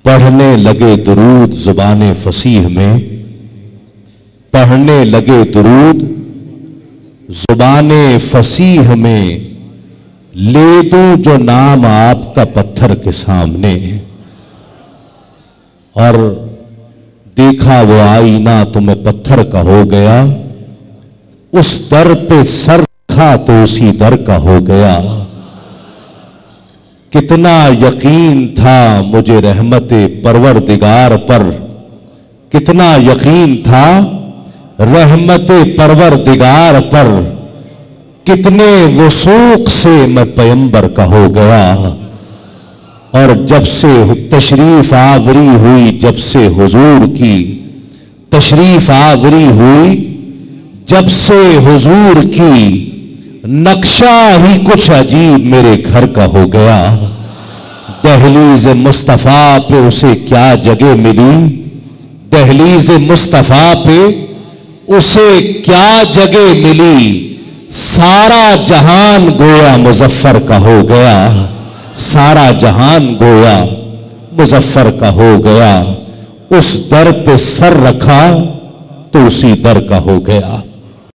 پڑھنے لگے درود زبان فصیح میں، پڑھنے لگے درود زبان فصیح میں، لے دوں جو نام آپ کا پتھر کے سامنے، اور دیکھا وہ آئینہ تمہیں پتھر کا ہو گیا، اس در پہ سر رکھا تو اسی در کا ہو گیا۔ کتنا یقین تھا مجھے رحمت پروردگار پر، کتنا یقین تھا رحمت پروردگار پر، کتنے وثوق سے میں پیمبر کا ہو گیا۔ اور جب سے تشریف آوری ہوئی، جب سے حضور کی تشریف آوری ہوئی، جب سے حضور کی نقشہ ہی کچھ عجیب میرے گھر کا ہو گیا۔ دہلیز مصطفیٰ پہ اسے کیا جگہ ملی، دہلیز مصطفیٰ پہ اسے کیا جگہ ملی، سارا جہان گویا مظفر کا ہو گیا، سارا جہان گویا مظفر کا ہو گیا۔ اس در پہ سر رکھا تو اسی در کا ہو گیا۔